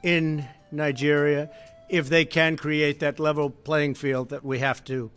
in Nigeria if they can create that level playing field that we have to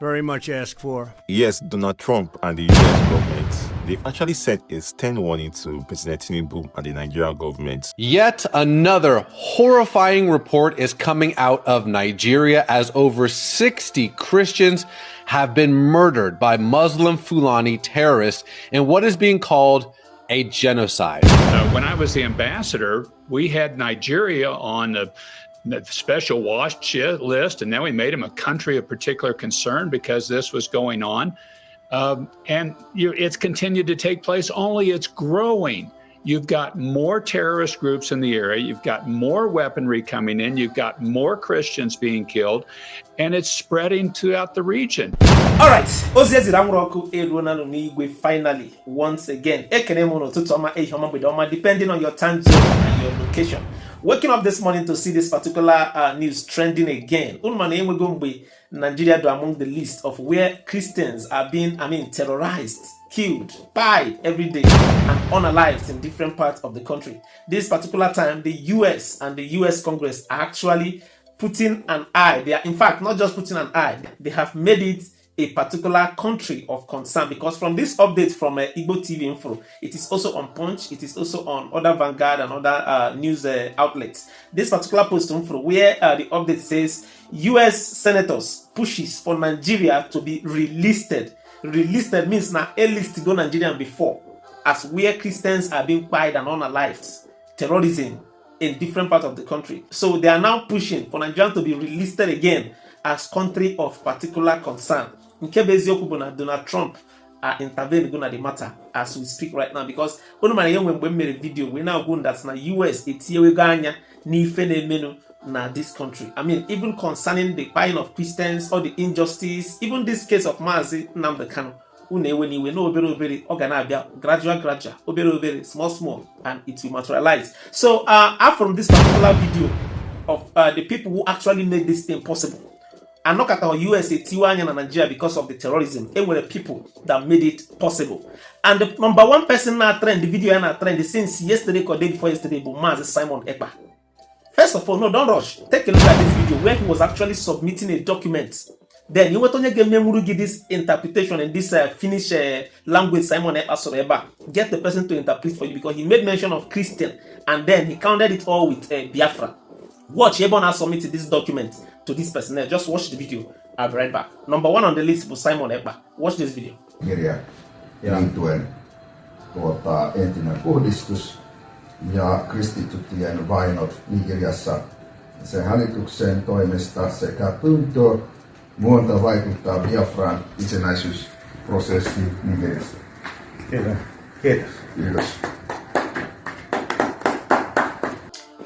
very much ask for. Yes, Donald Trump and the US government, they've actually sent a stern warning to President Tinubu and the Nigerian government. Yet another horrifying report is coming out of Nigeria as over 60 Christians have been murdered by Muslim Fulani terrorists in what is being called a genocide. When I was the ambassador, we had Nigeria on the special watch list, and then we made them a country of particular concern because this was going on. It's continued to take place, only it's growing. You've got more terrorist groups in the area, you've got more weaponry coming in, you've got more Christians being killed, and it's spreading throughout the region. All right, finally, once again, depending on your time zone and your location. Waking up this morning to see this particular news trending again. Nigeria among the list of where Christians are being, terrorized, killed, died every day, and unalived in different parts of the country. This particular time, the US and the US Congress are actually putting an eye. They are, in fact, not just putting an eye, they have made it a particular country of concern, because from this update from Igbo TV Info, it is also on Punch, it is also on other Vanguard and other news outlets. This particular post info where the update says US senators pushes for Nigeria to be relisted. Relisted means now a list to go Nigerian before, as where Christians are being quiet and unalived, terrorism in different parts of the country. So they are now pushing for Nigeria to be relisted again as country of particular concern. Donald Trump intervening on the matter as we speak right now, because when we made a video, we now going that na US na this country. Even concerning the buying of Christians or the injustice, even this case of Mazi Nnamdi gradual, small, and it will materialize. So from this particular video of the people who actually made this thing possible, and not at our USA, Tiwanya, and Nigeria because of the terrorism. They were the people that made it possible. And the number one person now trend, the video now trend since yesterday or day before yesterday, but Simon Ekpa. First of all, no, don't rush. Take a look at this video where he was actually submitting a document. Then you want to give this interpretation in this Finnish language, Simon Ekpa. Get the person to interpret for you, because he made mention of Christian and then he counted it all with Biafra. Watch, everyone has submitted this document to this person. Just watch the video. I'll be right back. Number one on the list was Simon Ekpa. Watch this video. Liittyen entinen puhdistus ja kristittyjen vainot Nigeriassa. Sen hallituksen toimesta sekä tuntoo muuta vaikuttaa Biafran itsenäisyysprosessiin Nigeriassa. Kiitos. Kiitos.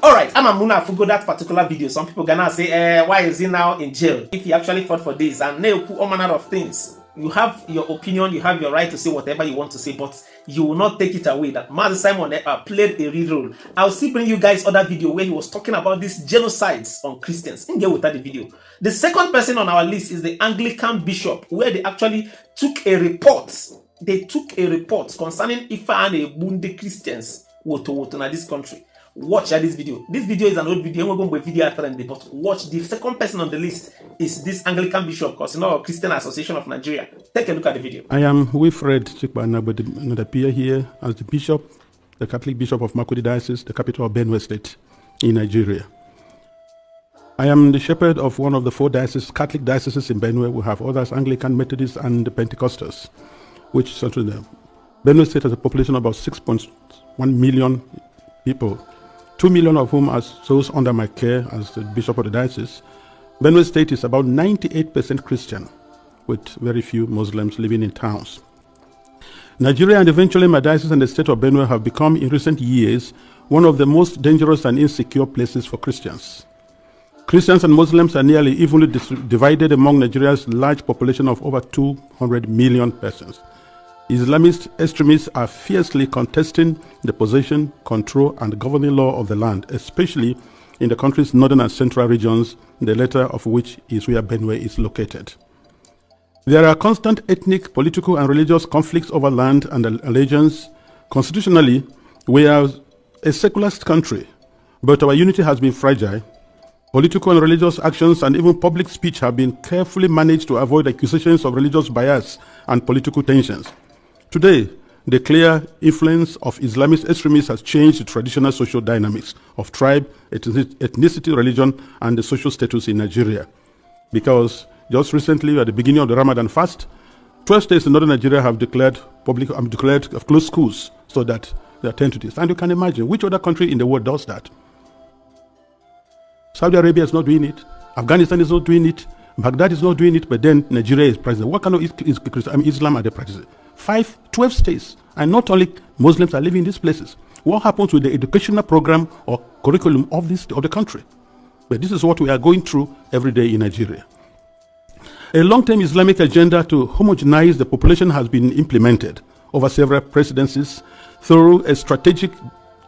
Alright, Muna forgo that particular video. Some people gonna say, why is he now in jail? If he actually fought for this and all manner of things. You have your opinion, you have your right to say whatever you want to say, but you will not take it away that Mazi Simon played a real role. I'll still bring you guys other video where he was talking about these genocides on Christians. And get without the video. The second person on our list is the Anglican bishop, where they actually took a report. They took a report concerning Ifa and Bunde Christians woto in this country. Watch this video. This video is an old video. We're going to video trend, but watch the second person on the list is this Anglican bishop, because Christian Association of Nigeria. Take a look at the video. I am Wilfred Chikbana, but not appear here as the bishop, the Catholic bishop of Makurdi Diocese, the capital of Benue State in Nigeria. I am the shepherd of one of the 4 dioceses, Catholic dioceses in Benue. We have others, Anglican, Methodist, and the Pentecostals, which certainly Benue State has a population of about 6.1 million people. 2 million of whom are those under my care as the bishop of the diocese. Benue State is about 98% Christian, with very few Muslims living in towns. Nigeria and eventually my diocese and the state of Benue have become, in recent years, one of the most dangerous and insecure places for Christians. Christians and Muslims are nearly evenly divided among Nigeria's large population of over 200 million persons. Islamist extremists are fiercely contesting the possession, control, and governing law of the land, especially in the country's northern and central regions, the latter of which is where Benue is located. There are constant ethnic, political, and religious conflicts over land and allegiance. Constitutionally, we are a secular country, But our unity has been fragile. Political and religious actions and even public speech have been carefully managed to avoid accusations of religious bias and political tensions. Today, the clear influence of Islamist extremists has changed the traditional social dynamics of tribe, ethnicity, religion, and the social status in Nigeria. Because just recently, at the beginning of the Ramadan fast, 12 states in northern Nigeria have declared closed schools so that they attend to this. And you can imagine which other country in the world does that. Saudi Arabia is not doing it. Afghanistan is not doing it. Baghdad is not doing it. But then Nigeria is practicing. What kind of Islam are they practicing? 12 states. And not only Muslims are living in these places. What happens with the educational program or curriculum of the country? But this is what we are going through every day in Nigeria. A long-term Islamic agenda to homogenize the population has been implemented over several presidencies through a strategy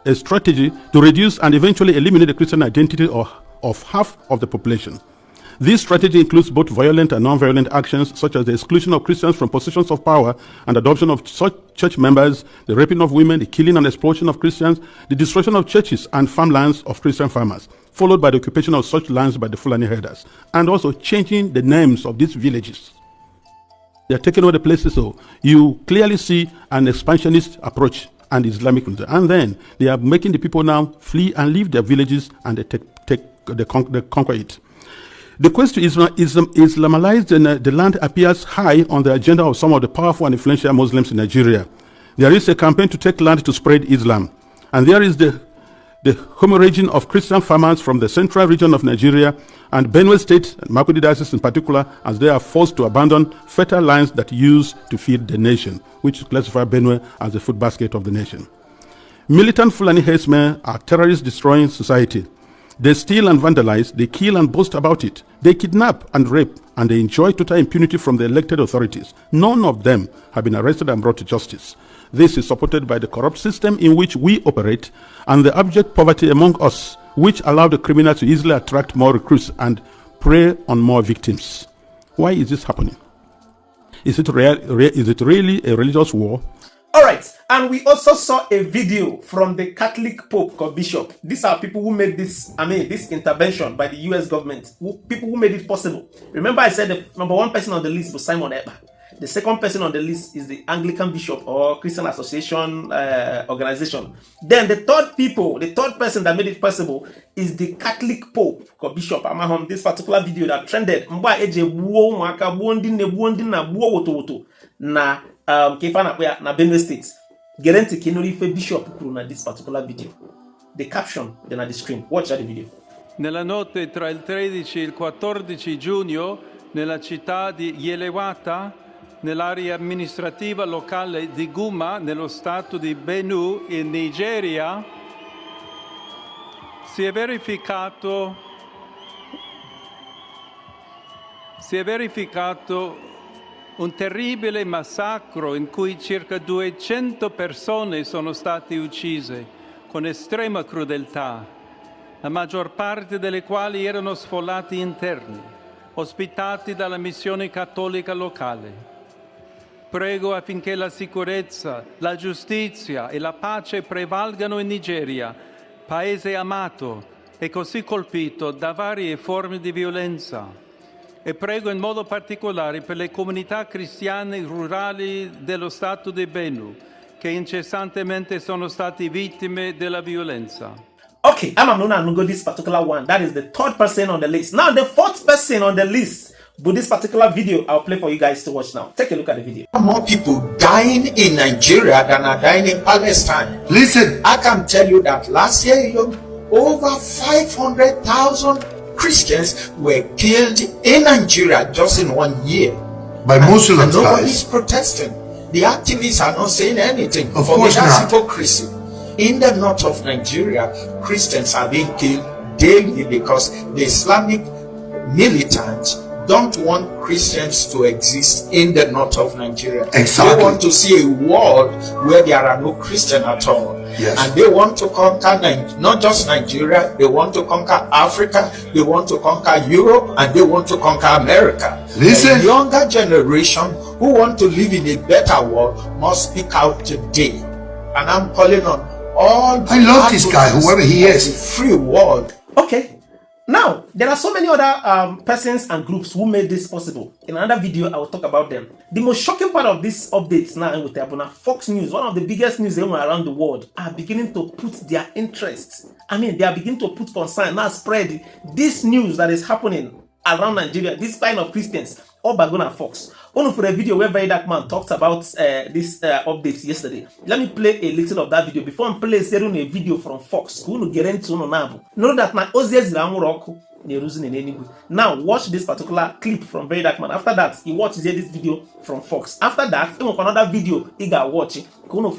to reduce and eventually eliminate the Christian identity of half of the population. This strategy includes both violent and non-violent actions, such as the exclusion of Christians from positions of power and adoption of such church members, the raping of women, the killing and exploitation of Christians, the destruction of churches and farmlands of Christian farmers, followed by the occupation of such lands by the Fulani herders, and also changing the names of these villages. They are taking over the places, so you clearly see an expansionist approach and Islamic, and then they are making the people now flee and leave their villages, and they conquer it. The quest to Islamize the land appears high on the agenda of some of the powerful and influential Muslims in Nigeria. There is a campaign to take land to spread Islam, and there is the hemorrhaging of Christian farmers from the central region of Nigeria and Benue State, and Makurdi Diocese in particular, as they are forced to abandon fertile lands that used to feed the nation, which classify Benue as the food basket of the nation. Militant Fulani herdsmen are terrorists destroying society. They steal and vandalize, they kill and boast about it. They kidnap and rape, and they enjoy total impunity from the elected authorities. None of them have been arrested and brought to justice. This is supported by the corrupt system in which we operate and the abject poverty among us, which allow the criminals to easily attract more recruits and prey on more victims. Why is this happening? Is it really a religious war? All right, and we also saw a video from the Catholic Pope or Bishop. These are people who made this, this intervention by the US government, people who made it possible. Remember I said the number one person on the list was Simon Ekpa. The second person on the list is the Anglican Bishop or Christian Association organization. Then the third person that made it possible is the Catholic Pope or Bishop. This particular video that trended. Na Benue State. Gerenti Kinorife Bishop na this particular video. The caption then at the screen. Watch that video. Nella notte tra il 13 e il 14 giugno, nella città di Yelewata, nell'area amministrativa locale di Guma, nello stato di Benue, in Nigeria, si è verificato un terribile massacro in cui circa 200 persone sono state uccise con estrema crudeltà, la maggior parte delle quali erano sfollati interni, ospitati dalla missione cattolica locale. Prego affinché la sicurezza, la giustizia e la pace prevalgano in Nigeria, paese amato e così colpito da varie forme di violenza. E prego in modo particolare per le comunità cristiane rurali dello Stato di Benue, che incessantemente sono stati vittime della violenza. Okay, I'm not go this particular one. That is the third person on the list. Now, the fourth person on the list, but this particular video, I'll play for you guys to watch now. Take a look at the video. More people dying in Nigeria than are dying in Palestine. Listen, I can tell you that last year, over 500,000 Christians were killed in Nigeria just in 1 year by Muslims. And nobody's protesting. The activists are not saying anything. Of course not. That's hypocrisy. In the north of Nigeria, Christians are being killed daily because the Islamic militants don't want Christians to exist in the north of Nigeria. Exactly. They want to see a world where there are no Christians at all. Yes. And they want to conquer not just Nigeria, they want to conquer Africa, they want to conquer Europe, and they want to conquer America. Listen. The younger generation who want to live in a better world must speak out today. And I'm calling on all I love this guy, whoever he is. The free world. Okay. Now, there are so many other persons and groups who made this possible. In another video, I will talk about them. The most shocking part of this updates now with Abuna, Fox News, one of the biggest news around the world, are beginning to put their interests. They are beginning to put concern, now spread this news that is happening around Nigeria, this kind of Christians, all by Gona Fox. Only for a video where Very Dark Man talked about this updates yesterday. Let me play a little of that video before I play a video from Fox. Know that my Ozies now watch this particular clip from Very Dark Man. After that, he watches this video from Fox. After that, he will another video he got watching.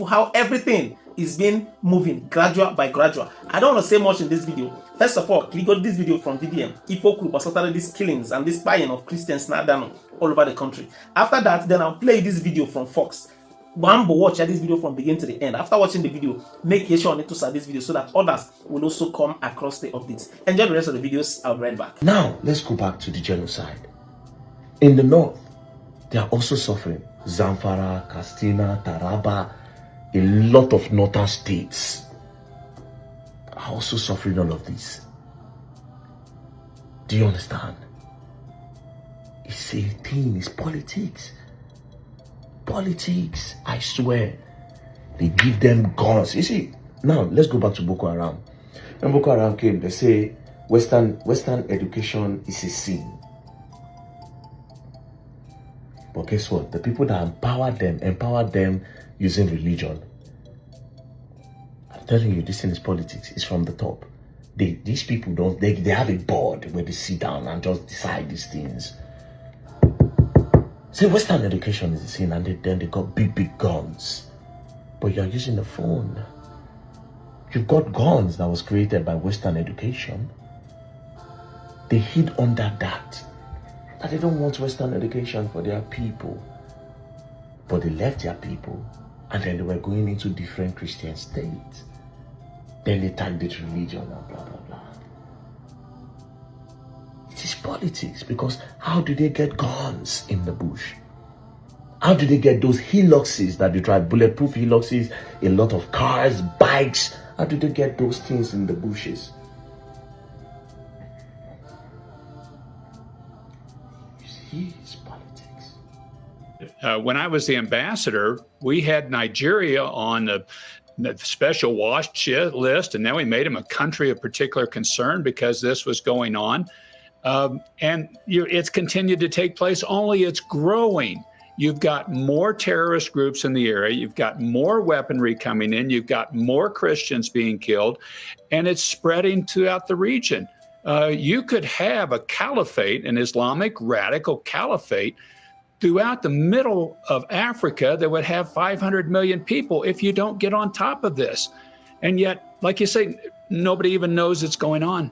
How everything is being moving gradual by gradual. I don't want to say much in this video. First of all, we got this video from VDM. Ifo group started these killings and this spying of Christians now done all over the country. After that, then I'll play this video from Fox. Watch this video from beginning to the end. After watching the video, make sure to start this video so that others will also come across the updates. Enjoy the rest of the videos. I'll be right back. Now, let's go back to the genocide. In the north, they are also suffering. Zamfara, Katsina, Taraba, a lot of northern states are also suffering all of this. Do you understand? It's a thing, it's politics. Politics, I swear. They give them guns. You see, now let's go back to Boko Haram. When Boko Haram came, they say Western education is a sin. But guess what? The people that empowered them using religion. I'm telling you, this thing is politics. It's from the top. These people they have a board where they sit down and just decide these things. Say Western education is a sin, and then they got big guns. But you're using the phone. You've got guns that was created by Western education. They hid under that they don't want Western education for their people. But they left their people, and then they were going into different Christian states. Then they tagged it religion and blah, blah, blah. It is politics, because how do they get guns in the bush? How do they get those Hiluxes that they drive, bulletproof Hiluxes, a lot of cars, bikes? How do they get those things in the bushes? You see, it's politics. When I was the ambassador, we had Nigeria on the special watch list, and then we made them a country of particular concern because this was going on. It's continued to take place, only it's growing. You've got more terrorist groups in the area. You've got more weaponry coming in. You've got more Christians being killed, and it's spreading throughout the region. You could have a caliphate, an Islamic radical caliphate, throughout the middle of Africa that would have 500 million people if you don't get on top of this. And yet, like you say, nobody even knows it's going on.